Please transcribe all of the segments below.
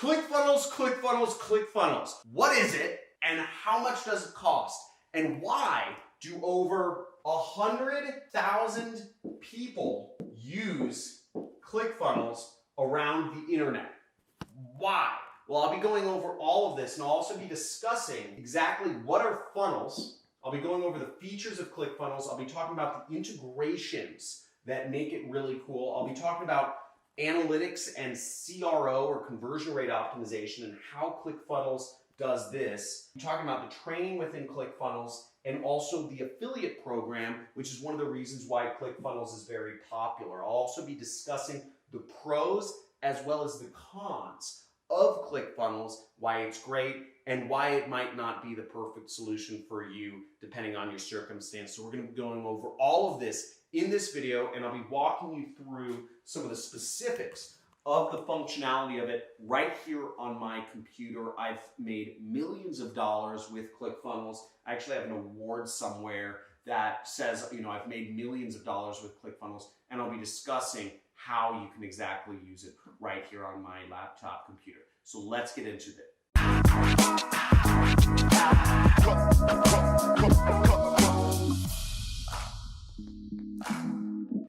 ClickFunnels, ClickFunnels, ClickFunnels. What is it and how much does it cost? And why do over 100,000 people use ClickFunnels around the internet? Why? Well, I'll be going over all of this and I'll also be discussing exactly what are funnels. I'll be going over the features of ClickFunnels. I'll be talking about the integrations that make it really cool. I'll be talking about analytics and CRO or conversion rate optimization and how ClickFunnels does this. I'm talking about the training within ClickFunnels and also the affiliate program, which is one of the reasons why ClickFunnels is very popular. I'll also be discussing the pros as well as the cons of ClickFunnels, why it's great, and why it might not be the perfect solution for you depending on your circumstance. So we're going to be going over all of this in this video, and I'll be walking you through some of the specifics of the functionality of it right here on my computer. I've made millions of dollars with ClickFunnels. I actually have an award somewhere that says, I've made millions of dollars with ClickFunnels, and I'll be discussing how you can exactly use it right here on my laptop computer. So let's get into it.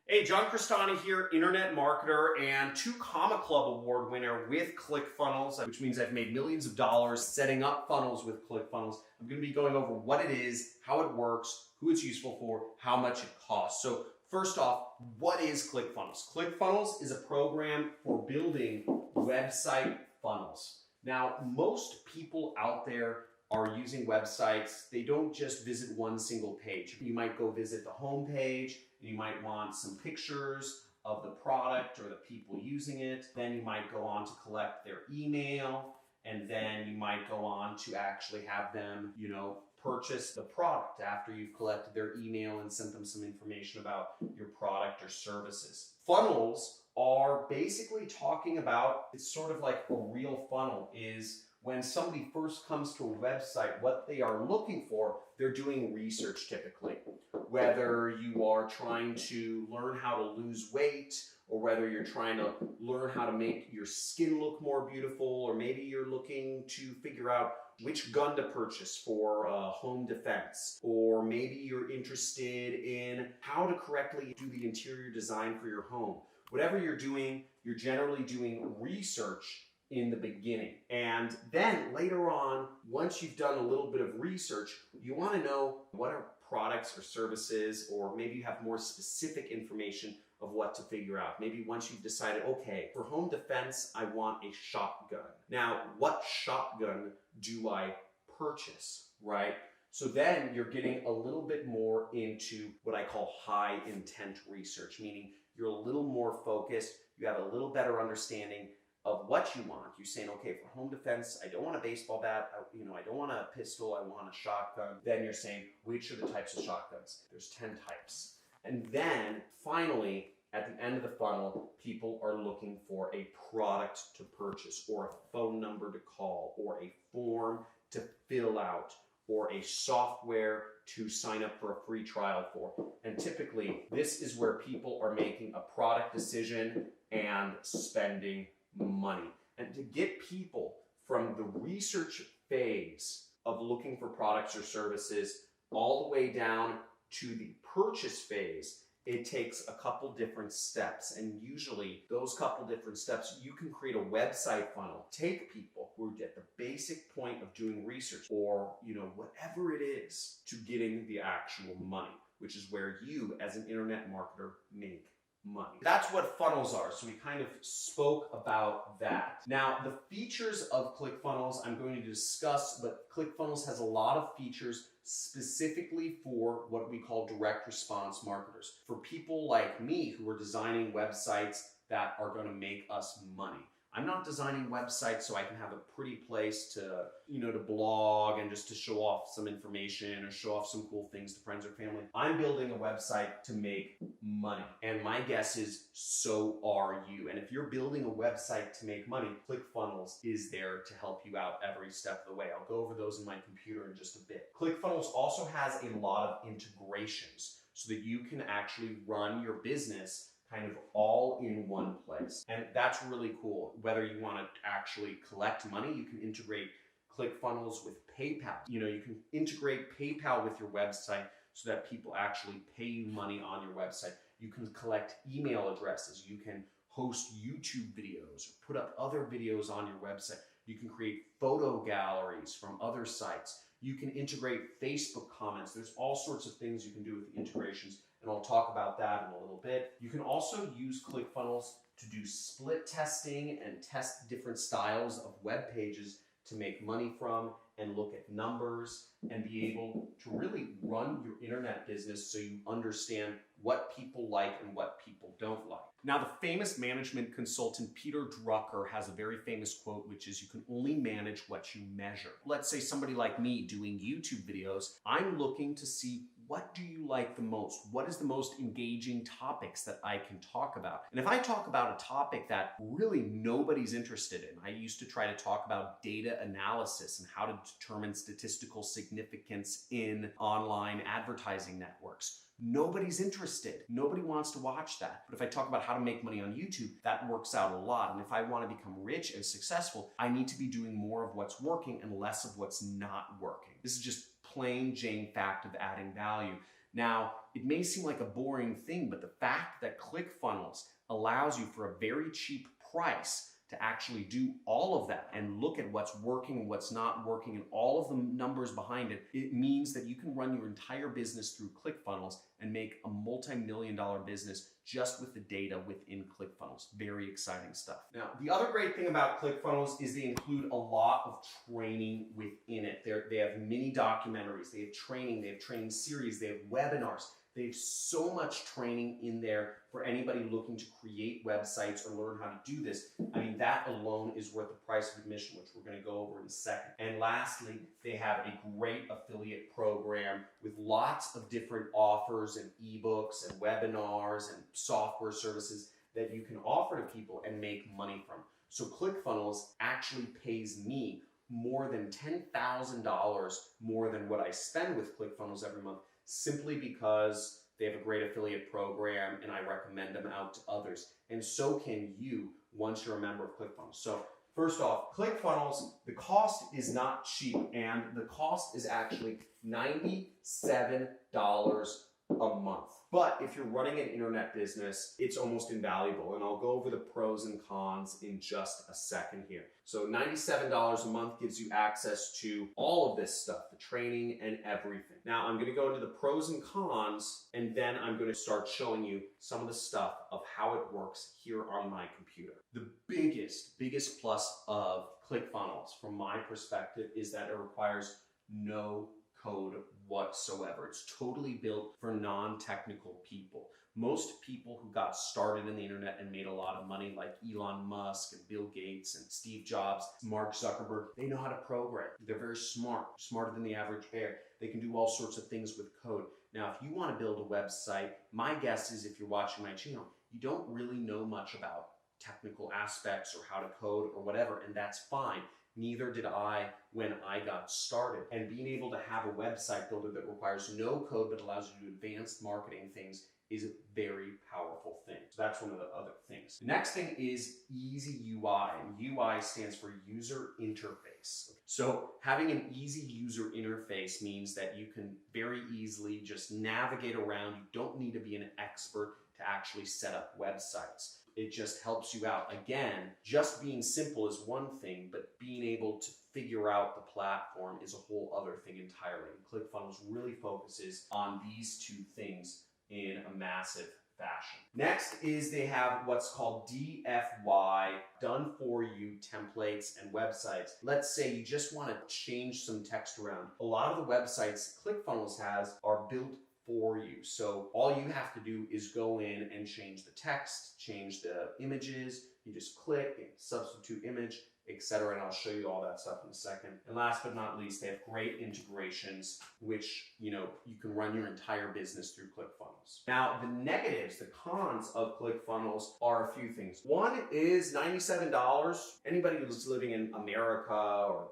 Hey, John Crestani here, internet marketer and 2 Comma Club award winner with ClickFunnels, which means I've made millions of dollars setting up funnels with ClickFunnels. I'm going to be going over what it is, how it works, who it's useful for, how much it costs. So first off, what is ClickFunnels? ClickFunnels is a program for building website funnels. Now, most people out there are using websites. They don't just visit one single page. You might go visit the home page, and you might want some pictures of the product or the people using it. Then you might go on to collect their email, and then you might go on to actually have them, purchase the product after you've collected their email and sent them some information about your product or services. Funnels are basically talking about, it's sort of like a real funnel is when somebody first comes to a website, what they are looking for, they're doing research typically. Whether you are trying to learn how to lose weight, or whether you're trying to learn how to make your skin look more beautiful, or maybe you're looking to figure out which gun to purchase for home defense, or maybe you're interested in how to correctly do the interior design for your home. Whatever you're doing, you're generally doing research in the beginning. And then later on, once you've done a little bit of research, you want to know what are products or services, or maybe you have more specific information of what to figure out. Maybe once you've decided, okay, for home defense, I want a shotgun. Now, what shotgun do I purchase, right? So then you're getting a little bit more into what I call high intent research, meaning you're a little more focused, you have a little better understanding of what you want. You're saying, okay, for home defense, I don't want a baseball bat, I don't want a pistol, I want a shotgun. Then you're saying, which are the types of shotguns? There's 10 types. And then finally, at the end of the funnel, people are looking for a product to purchase, or a phone number to call, or a form to fill out, or a software to sign up for a free trial for. And typically, this is where people are making a product decision and spending money. And to get people from the research phase of looking for products or services all the way down to the purchase phase, it takes a couple different steps. And usually those couple different steps, you can create a website funnel. Take people who are at the basic point of doing research, or whatever it is, to getting the actual money, which is where you as an internet marketer make money. That's what funnels are. So we kind of spoke about that. Now, the features of ClickFunnels I'm going to discuss, but ClickFunnels has a lot of features specifically for what we call direct response marketers. For people like me who are designing websites that are going to make us money. I'm not designing websites so I can have a pretty place to, to blog and just to show off some information or show off some cool things to friends or family. I'm building a website to make money. And my guess is so are you. And if you're building a website to make money, ClickFunnels is there to help you out every step of the way. I'll go over those in my computer in just a bit. ClickFunnels also has a lot of integrations so that you can actually run your business kind of all in one place. And that's really cool. Whether you want to actually collect money, you can integrate ClickFunnels with PayPal. You know, you can integrate PayPal with your website so that people actually pay you money on your website. You can collect email addresses. You can host YouTube videos or put up other videos on your website. You can create photo galleries from other sites. You can integrate Facebook comments. There's all sorts of things you can do with the integrations, and I'll talk about that in a little bit. You can also use ClickFunnels to do split testing and test different styles of web pages to make money from and look at numbers and be able to really run your internet business so you understand what people like and what people don't like. Now, the famous management consultant Peter Drucker has a very famous quote, which is, you can only manage what you measure. Let's say somebody like me doing YouTube videos, I'm looking to see, what do you like the most? What is the most engaging topics that I can talk about? And if I talk about a topic that really nobody's interested in, I used to try to talk about data analysis and how to determine statistical significance in online advertising networks. Nobody's interested. Nobody wants to watch that. But if I talk about how to make money on YouTube, that works out a lot. And if I want to become rich and successful, I need to be doing more of what's working and less of what's not working. This is just plain Jane fact of adding value. Now, it may seem like a boring thing, but the fact that ClickFunnels allows you for a very cheap price to actually do all of that and look at what's working and what's not working and all of the numbers behind it, it means that you can run your entire business through ClickFunnels and make a multi-million-dollar business just with the data within ClickFunnels. Very exciting stuff. Now, the other great thing about ClickFunnels is they include a lot of training within it. They have mini documentaries, they have training series, they have webinars. They have so much training in there for anybody looking to create websites or learn how to do this. I mean, that alone is worth the price of admission, which we're going to go over in a second. And lastly, they have a great affiliate program with lots of different offers and ebooks and webinars and software services that you can offer to people and make money from. So ClickFunnels actually pays me more than $10,000 more than what I spend with ClickFunnels every month, simply because they have a great affiliate program and I recommend them out to others. And so can you once you're a member of ClickFunnels. So first off, ClickFunnels, the cost is not cheap, and the cost is actually $97 a month. But if you're running an internet business, it's almost invaluable. And I'll go over the pros and cons in just a second here. So $97 a month gives you access to all of this stuff, the training and everything. Now I'm going to go into the pros and cons, and then I'm going to start showing you some of the stuff of how it works here on my computer. The biggest plus of ClickFunnels from my perspective is that it requires no code whatsoever. It's totally built for non-technical people. Most people who got started in the internet and made a lot of money, like Elon Musk and Bill Gates and Steve Jobs, Mark Zuckerberg, they know how to program. They're very smart, smarter than the average bear. They can do all sorts of things with code. Now, if you want to build a website, my guess is if you're watching my channel, you don't really know much about technical aspects or how to code or whatever, and that's fine. Neither did I when I got started. And being able to have a website builder that requires no code but allows you to do advanced marketing things is a very powerful thing. So that's one of the other things. The next thing is easy UI, and UI stands for user interface. So having an easy user interface means that you can very easily just navigate around. You don't need to be an expert to actually set up websites. It just helps you out. Again, just being simple is one thing, but being able to figure out the platform is a whole other thing entirely. And ClickFunnels really focuses on these two things in a massive fashion. Next is they have what's called DFY, done for you templates and websites. Let's say you just want to change some text around. A lot of the websites ClickFunnels has are built for you. So all you have to do is go in and change the text, change the images. You just click and substitute image, etc. And I'll show you all that stuff in a second. And last but not least, they have great integrations, which, you can run your entire business through ClickFunnels. Now, the negatives, the cons of ClickFunnels are a few things. One is $97. Anybody who's living in America or,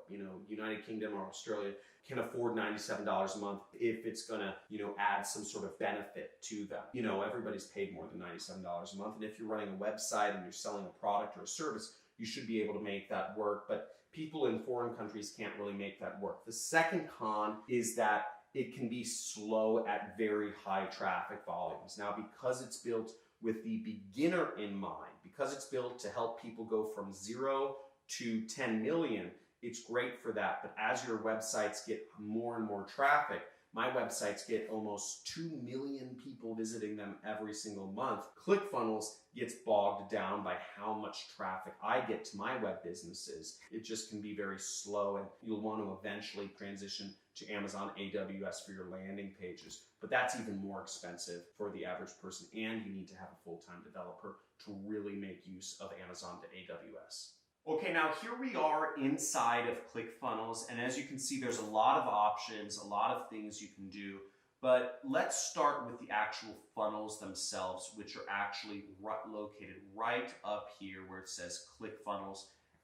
United Kingdom or Australia can afford $97 a month if it's gonna, add some sort of benefit to them. Everybody's paid more than $97 a month. And if you're running a website and you're selling a product or a service, you should be able to make that work. But people in foreign countries can't really make that work. The second con is that it can be slow at very high traffic volumes. Now, because it's built with the beginner in mind, because it's built to help people go from 0 to 10 million, it's great for that. But as your websites get more and more traffic, my websites get almost 2 million people visiting them every single month. ClickFunnels gets bogged down by how much traffic I get to my web businesses. It just can be very slow, and you'll want to eventually transition to Amazon AWS for your landing pages. But that's even more expensive for the average person, and you need to have a full-time developer to really make use of Amazon to AWS. Okay, now here we are inside of ClickFunnels, and as you can see, there's a lot of options, a lot of things you can do, but let's start with the actual funnels themselves, which are actually located right up here where it says ClickFunnels,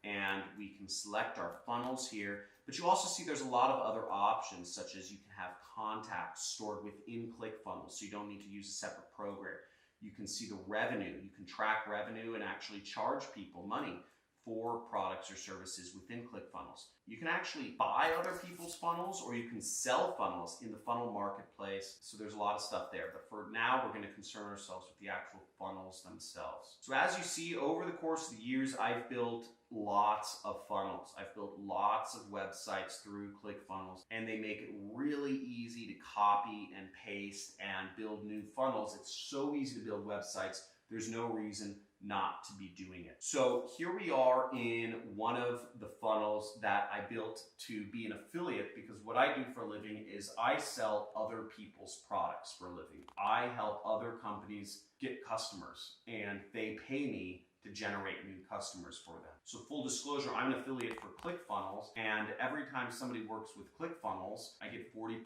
and we can select our funnels here, but you also see there's a lot of other options, such as you can have contacts stored within ClickFunnels, so you don't need to use a separate program. You can see the revenue, you can track revenue and actually charge people money for products or services within ClickFunnels. You can actually buy other people's funnels, or you can sell funnels in the funnel marketplace. So there's a lot of stuff there, but for now, we're going to concern ourselves with the actual funnels themselves. So as you see, over the course of the years, I've built lots of funnels. I've built lots of websites through ClickFunnels, and they make it really easy to copy and paste and build new funnels. It's so easy to build websites. There's no reason not to be doing it. So here we are in one of the funnels that I built to be an affiliate, because what I do for a living is I sell other people's products for a living. I help other companies get customers, and they pay me to generate new customers for them. So full disclosure, I'm an affiliate for ClickFunnels, and every time somebody works with ClickFunnels, I get 40%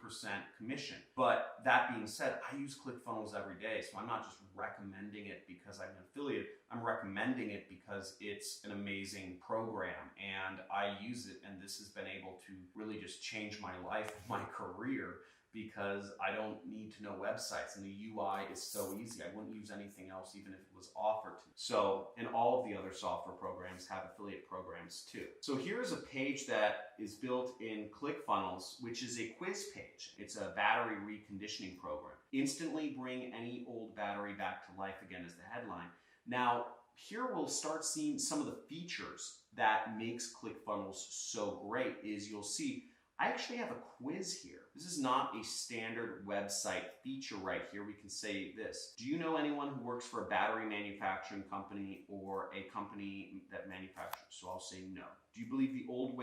commission. But that being said, I use ClickFunnels every day, so I'm not just recommending it because I'm an affiliate. I'm recommending it because it's an amazing program, and I use it, and this has been able to really just change my life, my career, because I don't need to know websites, and the UI is so easy. I wouldn't use anything else even if it was offered to me. So, and all of the other software programs have affiliate programs too. So here's a page that is built in ClickFunnels, which is a quiz page. It's a battery reconditioning program. Instantly bring any old battery back to life again is the headline. Now, here we'll start seeing some of the features that makes ClickFunnels so great. Is you'll see I actually have a quiz here. This is not a standard website feature right here. We can say this: do you know anyone who works for a battery manufacturing company or a company that manufactures? So I'll say no. Do you believe the only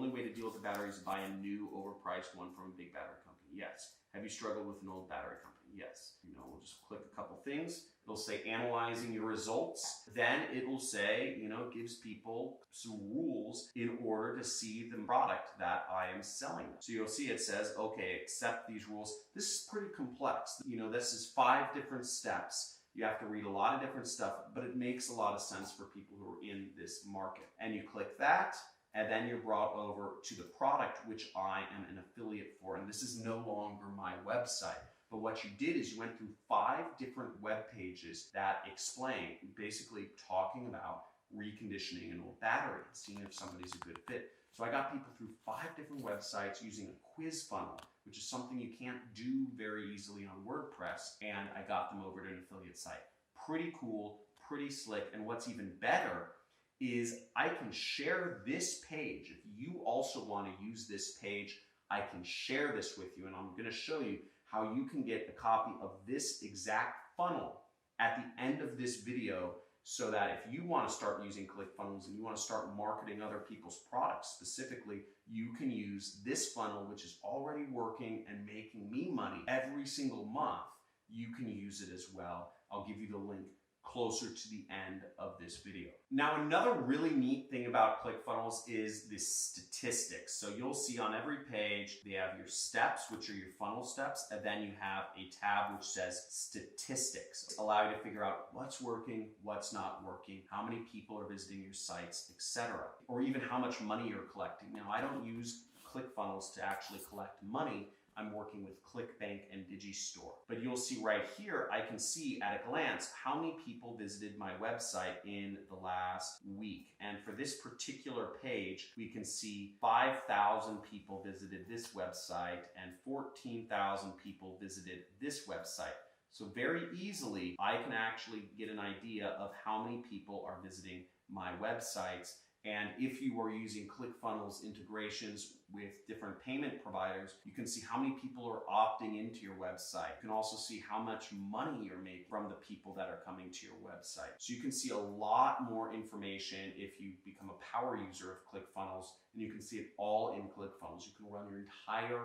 way to deal with the battery is to buy a new overpriced one from a big battery company? Yes. Have you struggled with an old battery company? Yes. We'll just click a couple things. It'll say analyzing your results. Then it will say, gives people some rules in order to see the product that I am selling. So you'll see it says, okay, accept these rules. This is pretty complex. This is 5 different steps. You have to read a lot of different stuff, but it makes a lot of sense for people who are in this market. And you click that, and then you're brought over to the product, which I am an affiliate for. And this is no longer my website. But what you did is you went through 5 different web pages that explain, basically talking about reconditioning an old battery and seeing if somebody's a good fit. So I got people through 5 different websites using a quiz funnel, which is something you can't do very easily on WordPress, and I got them over to an affiliate site. Pretty cool, pretty slick, and what's even better is I can share this page. If you also want to use this page, I can share this with you, and I'm going to show you how you can get a copy of this exact funnel at the end of this video, so that if you want to start using ClickFunnels and you want to start marketing other people's products specifically, you can use this funnel, which is already working and making me money every single month. You can use it as well. I'll give you the link closer to the end of this video. Now, another really neat thing about ClickFunnels is the statistics. So you'll see on every page, they have your steps, which are your funnel steps, and then you have a tab which says statistics. Allow you to figure out what's working, what's not working, how many people are visiting your sites, etc. Or even how much money you're collecting. Now, I don't use ClickFunnels to actually collect money. I'm working with ClickBank and Digistore. But you'll see right here, I can see at a glance how many people visited my website in the last week. And for this particular page, we can see 5,000 people visited this website and 14,000 people visited this website. So very easily, I can actually get an idea of how many people are visiting my websites. And if you are using ClickFunnels integrations with different payment providers, you can see how many people are opting into your website. You can also see how much money you're making from the people that are coming to your website. So you can see a lot more information if you become a power user of ClickFunnels, and you can see it all in ClickFunnels. You can run your entire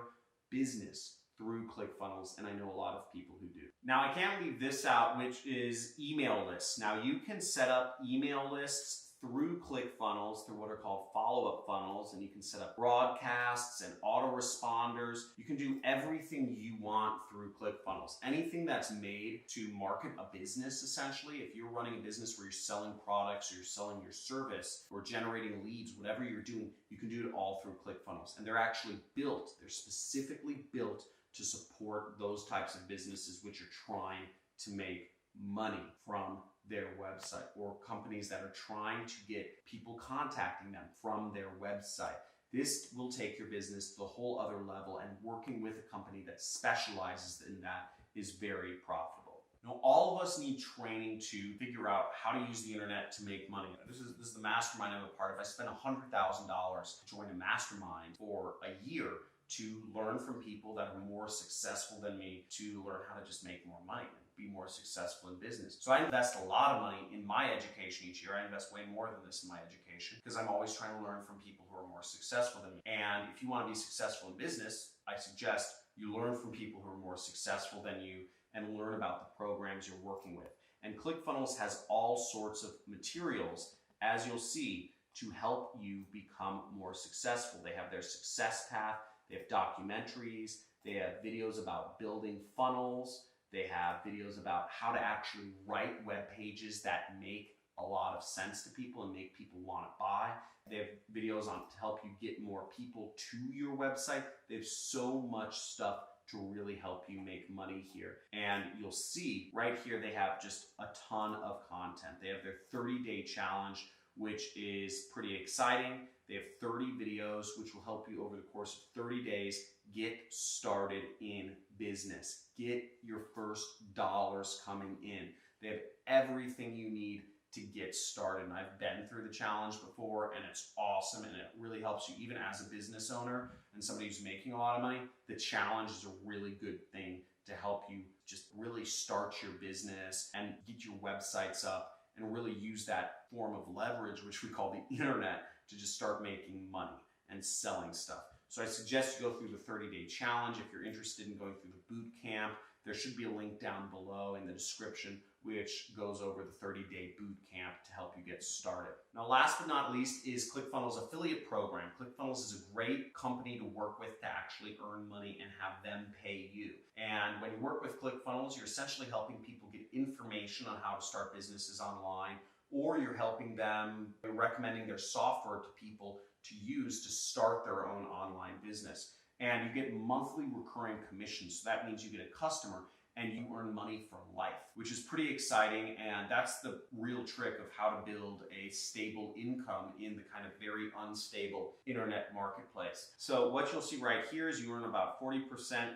business through ClickFunnels, and I know a lot of people who do. Now, I can't leave this out, which is email lists. Now, you can set up email lists through ClickFunnels, through what are called follow-up funnels, and you can set up broadcasts and autoresponders. You can do everything you want through ClickFunnels. Anything that's made to market a business, essentially, if you're running a business where you're selling products or you're selling your service or generating leads, whatever you're doing, you can do it all through ClickFunnels. And they're actually built, they're specifically built to support those types of businesses which are trying to make money from their website, or companies that are trying to get people contacting them from their website. This will take your business to a whole other level, and working with a company that specializes in that is very profitable. Now, all of us need training to figure out how to use the internet to make money. This is the mastermind I'm a part of. I spent $100,000 to join a mastermind for a year to learn from people that are more successful than me, to learn how to just make more money and be more successful in business. So I invest a lot of money in my education each year. I invest way more than this in my education because I'm always trying to learn from people who are more successful than me. And if you want to be successful in business, I suggest you learn from people who are more successful than you and learn about the programs you're working with. And ClickFunnels has all sorts of materials, as you'll see, to help you become more successful. They have their success path. They have documentaries, they have videos about building funnels, they have videos about how to actually write web pages that make a lot of sense to people and make people want to buy. They have videos on to help you get more people to your website. They have so much stuff to really help you make money here. And you'll see right here, they have just a ton of content. They have their 30-day challenge, which is pretty exciting. They have 30 videos, which will help you over the course of 30 days get started in business. Get your first dollars coming in. They have everything you need to get started. And I've been through the challenge before, and it's awesome, and it really helps you even as a business owner and somebody who's making a lot of money. The challenge is a really good thing to help you just really start your business and get your websites up and really use that form of leverage, which we call the internet, to just start making money and selling stuff. So I suggest you go through the 30-day challenge. If you're interested in going through the boot camp, there should be a link down below in the description which goes over the 30-day boot camp to help you get started. Now, last but not least is ClickFunnels affiliate program. ClickFunnels is a great company to work with to actually earn money and have them pay you. And when you work with ClickFunnels, you're essentially helping people get information on how to start businesses online, or you're helping them by recommending their software to people to use to start their own online business. And you get monthly recurring commissions. So that means you get a customer and you earn money for life, which is pretty exciting. And that's the real trick of how to build a stable income in the kind of very unstable internet marketplace. So what you'll see right here is you earn about 40%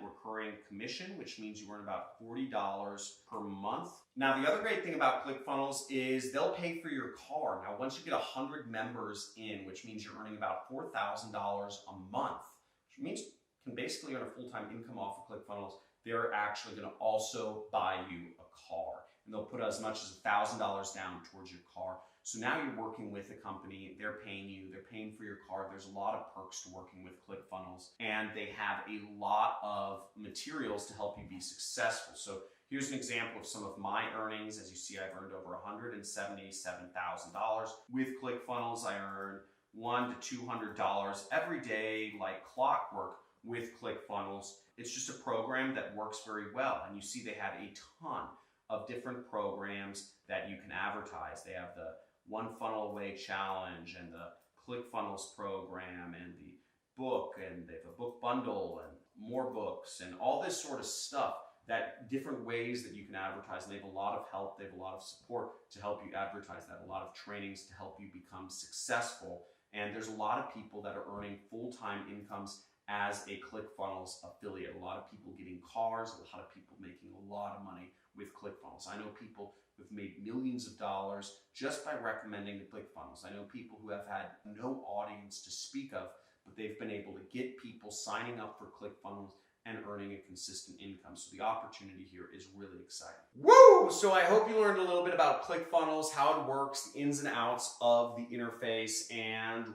recurring commission, which means you earn about $40 per month. Now, the other great thing about ClickFunnels is they'll pay for your car. Now, once you get 100 members in, which means you're earning about $4,000 a month, which means you can basically earn a full-time income off of ClickFunnels, they're actually going to also buy you a car. And they'll put as much as $1,000 down towards your car. So now you're working with a company, they're paying you, they're paying for your car. There's a lot of perks to working with ClickFunnels, and they have a lot of materials to help you be successful. So Here's an example of some of my earnings. As you see, I've earned over $177,000 with ClickFunnels. I earn $100 to $200 every day like clockwork with ClickFunnels. It's just a program that works very well. And you see they have a ton of different programs that you can advertise. They have the One Funnel Away Challenge and the ClickFunnels program and the book, and they have a book bundle and more books and all this sort of stuff, that different ways that you can advertise. And they have a lot of help, they have a lot of support to help you advertise that, a lot of trainings to help you become successful. And there's a lot of people that are earning full-time incomes as a ClickFunnels affiliate. A lot of people getting cars, a lot of people making a lot of money with ClickFunnels. I know people who've made millions of dollars just by recommending ClickFunnels. I know people who have had no audience to speak of, but they've been able to get people signing up for ClickFunnels and earning a consistent income. So the opportunity here is really exciting. Woo! So I hope you learned a little bit about ClickFunnels, how it works, the ins and outs of the interface, and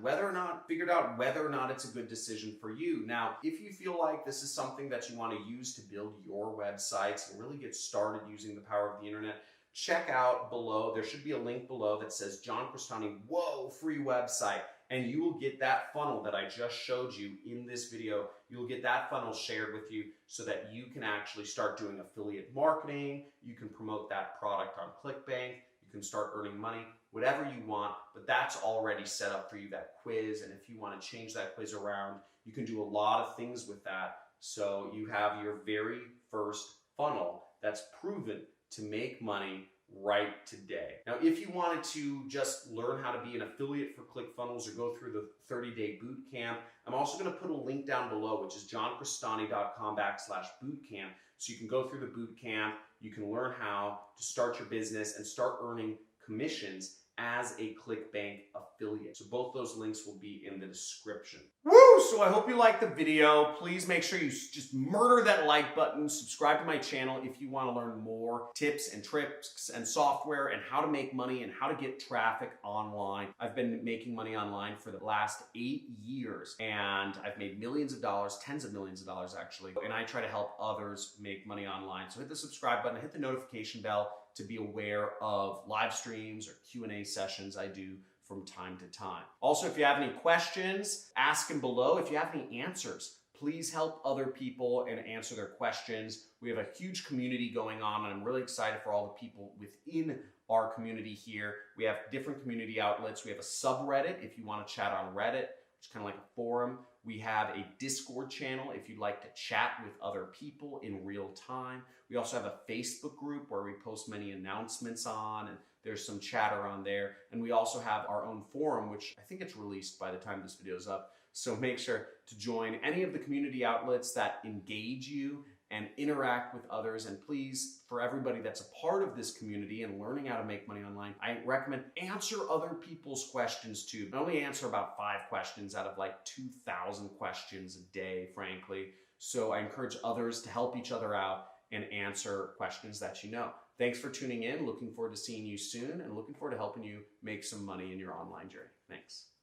figured out whether or not it's a good decision for you. Now, if you feel like this is something that you want to use to build your websites and really get started using the power of the internet, check out below. There should be a link below that says John Crestani, whoa, free website. And you will get that funnel that I just showed you in this video. You'll get that funnel shared with you so that you can actually start doing affiliate marketing. You can promote that product on ClickBank. You can start earning money, whatever you want, but that's already set up for you, that quiz. And if you want to change that quiz around, you can do a lot of things with that. So you have your very first funnel that's proven to make money right today. Now, if you wanted to just learn how to be an affiliate for ClickFunnels or go through the 30-day boot camp, I'm also going to put a link down below, which is johncrestani.com/bootcamp. So you can go through the boot camp, you can learn how to start your business and start earning commissions as a ClickBank affiliate. So both those links will be in the description. Woo! So I hope you liked the video. Please make sure you just murder that like button. Subscribe to my channel if you want to learn more tips and tricks and software and how to make money and how to get traffic online. I've been making money online for the last 8 years, and I've made millions of dollars, tens of millions of dollars actually, and I try to help others make money online. So hit the subscribe button, hit the notification bell to be aware of live streams or Q&A sessions I do from time to time. Also, if you have any questions, ask them below. If you have any answers, please help other people and answer their questions. We have a huge community going on, and I'm really excited for all the people within our community here. We have different community outlets. We have a subreddit if you want to chat on Reddit, which is kind of like a forum. We have a Discord channel if you'd like to chat with other people in real time. We also have a Facebook group where we post many announcements on, and there's some chatter on there. And we also have our own forum, which I think it's released by the time this video is up. So make sure to join any of the community outlets that engage you and interact with others. And please, for everybody that's a part of this community and learning how to make money online, I recommend answer other people's questions too. I only answer about 5 questions out of like 2,000 questions a day, frankly. So I encourage others to help each other out and answer questions that you know. Thanks for tuning in. Looking forward to seeing you soon and looking forward to helping you make some money in your online journey. Thanks.